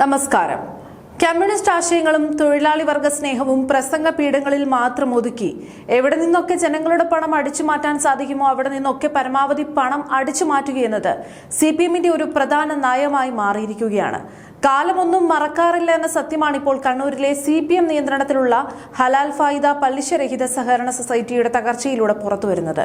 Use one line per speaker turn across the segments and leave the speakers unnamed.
നമസ്കാരം. കമ്മ്യൂണിസ്റ്റ് ആശയങ്ങളും തൊഴിലാളി വർഗ സ്നേഹവും പ്രസംഗ പീഠങ്ങളിൽ മാത്രം ഒതുക്കി എവിടെ നിന്നൊക്കെ ജനങ്ങളുടെ പണം അടിച്ചു മാറ്റാൻ സാധിക്കുമോ അവിടെ നിന്നൊക്കെ പരമാവധി പണം അടിച്ചു മാറ്റുകയെന്നത് CPM-ന്റെ ഒരു പ്രധാന നയമായി മാറിയിരിക്കുകയാണ്. കാലമൊന്നും മറക്കാറില്ല എന്ന സത്യമാണ് ഇപ്പോൾ കണ്ണൂരിലെ CPM നിയന്ത്രണത്തിലുള്ള ഹലാൽ ഫായിദ പലിശരഹിത സഹകരണ സൊസൈറ്റിയുടെ തകർച്ചയിലൂടെ പുറത്തുവരുന്നത്.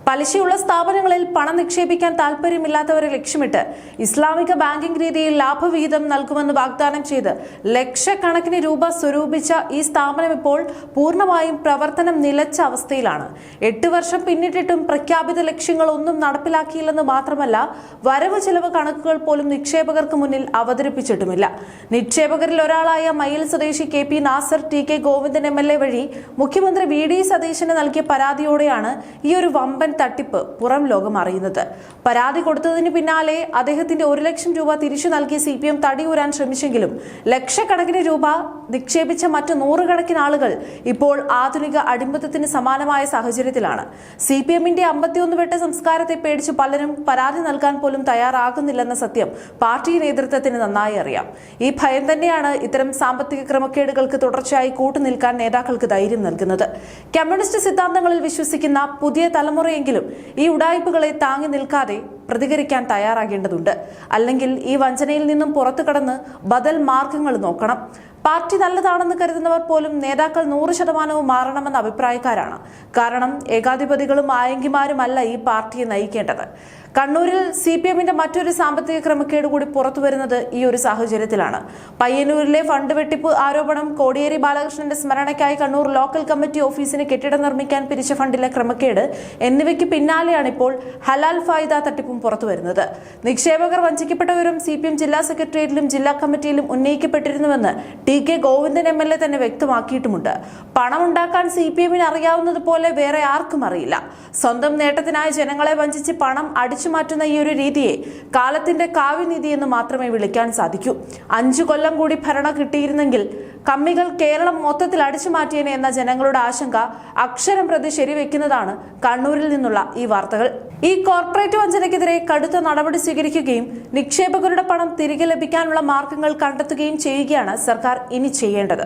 പലിശയുള്ള സ്ഥാപനങ്ങളിൽ പണം നിക്ഷേപിക്കാൻ താൽപര്യമില്ലാത്തവരെ ലക്ഷ്യമിട്ട് ഇസ്ലാമിക ബാങ്കിംഗ് രീതിയിൽ ലാഭവിഹിതം നൽകുമെന്ന് വാഗ്ദാനം ചെയ്ത് ലക്ഷക്കണക്കിന് രൂപ സ്വരൂപിച്ച ഈ സ്ഥാപനം ഇപ്പോൾ പൂർണ്ണമായും പ്രവർത്തനം നിലച്ച അവസ്ഥയിലാണ്. 8 വർഷം പിന്നിട്ടിട്ടും പ്രഖ്യാപിത ലക്ഷ്യങ്ങളൊന്നും നടപ്പിലാക്കിയില്ലെന്ന് മാത്രമല്ല, വരവ് ചെലവ് കണക്കുകൾ പോലും നിക്ഷേപകർക്ക് മുന്നിൽ അവതരിപ്പിച്ചിട്ടുണ്ട്. നിക്ഷേപകരിൽ ഒരാളായ മയിൽ സ്വദേശി KP Nasar TK Govindan MLA വഴി മുഖ്യമന്ത്രി VD സതീശന് നൽകിയ പരാതിയോടെയാണ് ഈ ഒരു വമ്പൻ തട്ടിപ്പ് പുറം ലോകം അറിയുന്നത്. പരാതി കൊടുത്തതിന് പിന്നാലെ അദ്ദേഹത്തിന്റെ 1 ലക്ഷം രൂപ തിരിച്ചു നൽകി CPM തടിയൂരാൻ ശ്രമിച്ചെങ്കിലും ലക്ഷക്കണക്കിന് രൂപ നിക്ഷേപിച്ച മറ്റു നൂറുകണക്കിന് ആളുകൾ ഇപ്പോൾ ആധുനിക അടിമത്തത്തിന് സമാനമായ സാഹചര്യത്തിലാണ്. CPM-ന്റെ 51 വെട്ട സംസ്കാരത്തെ പേടിച്ച് പലരും പരാതി നൽകാൻ പോലും തയ്യാറാകുന്നില്ലെന്ന സത്യം പാർട്ടി നേതൃത്വത്തിന് നന്നായി അറിയാം. ഈ ഭയം തന്നെയാണ് ഇത്തരം സാമ്പത്തിക ക്രമക്കേടുകൾക്ക് തുടർച്ചയായി കൂട്ടുനിൽക്കാൻ നേതാക്കൾക്ക് ധൈര്യം നൽകുന്നത്. കമ്മ്യൂണിസ്റ്റ് സിദ്ധാന്തങ്ങളിൽ വിശ്വസിക്കുന്ന പുതിയ തലമുറയെങ്കിലും ഈ ഉഡായിപ്പുകളെ താങ്ങി നിൽക്കാതെ പ്രതികരിക്കാൻ തയ്യാറാകേണ്ടതുണ്ട്. അല്ലെങ്കിൽ ഈ വഞ്ചനയിൽ നിന്നും പുറത്തു കടന്ന് ബദൽ മാർഗങ്ങൾ നോക്കണം. പാർട്ടി നല്ലതാണെന്ന് കരുതുന്നവർ പോലും നേതാക്കൾ 100% മാറണമെന്ന അഭിപ്രായക്കാരാണ്. കാരണം ഏകാധിപതികളും ആയങ്കിമാരുമല്ല ഈ പാർട്ടിയെ നയിക്കേണ്ടത്. കണ്ണൂരിൽ CPM-ന്റെ മറ്റൊരു സാമ്പത്തിക ക്രമക്കേട് കൂടി പുറത്തുവരുന്നത് ഈ ഒരു സാഹചര്യത്തിലാണ്. പയ്യന്നൂരിലെ ഫണ്ട് വെട്ടിപ്പ് ആരോപണം, കോടിയേരി ബാലകൃഷ്ണന്റെ സ്മരണയ്ക്കായി കണ്ണൂർ ലോക്കൽ കമ്മിറ്റി ഓഫീസിന് കെട്ടിടം നിർമ്മിക്കാൻ പിരിച്ച ഫണ്ടിലെ ക്രമക്കേട് എന്നിവയ്ക്ക് പിന്നാലെയാണ് ഇപ്പോൾ ഹലാൽ ഫായിദ തട്ടിപ്പും പുറത്തുവരുന്നത്. നിക്ഷേപകർ വഞ്ചിക്കപ്പെട്ടവരും CPM ജില്ലാ സെക്രട്ടേറിയറ്റിലും ജില്ലാ കമ്മിറ്റിയിലും ഉന്നയിക്കപ്പെട്ടിരുന്നുവെന്ന് TK ഗോവിന്ദൻ MLA തന്നെ വ്യക്തമാക്കിയിട്ടുമുണ്ട്. പണമുണ്ടാക്കാൻ CPM-ന് അറിയാവുന്നതുപോലെ വേറെ ആർക്കും അറിയില്ല. സ്വന്തം നേട്ടത്തിനായി ജനങ്ങളെ വഞ്ചിച്ച് പണം അടിച്ചു മാറ്റുന്ന ഈ ഒരു രീതിയെ കാലത്തിന്റെ കാവ്യനീതി എന്ന് മാത്രമേ വിളിക്കാൻ സാധിക്കൂ. 5 കൊല്ലം കൂടി ഭരണം കിട്ടിയിരുന്നെങ്കിൽ കമ്മികൾ കേരളം മൊത്തത്തിൽ അടിച്ചു മാറ്റിയേനെ എന്ന ജനങ്ങളുടെ ആശങ്ക അക്ഷരം പ്രതി ശരിവെക്കുന്നതാണ് കണ്ണൂരിൽ നിന്നുള്ള ഈ വാർത്തകൾ. ഈ കോർപ്പറേറ്റ് വഞ്ചനയ്ക്കെതിരെ കടുത്ത നടപടി സ്വീകരിക്കുകയും നിക്ഷേപകരുടെ പണം തിരികെ ലഭിക്കാനുള്ള മാർഗങ്ങൾ കണ്ടെത്തുകയും ചെയ്യുകയാണ് സർക്കാർ ഇനി ചെയ്യേണ്ടത്.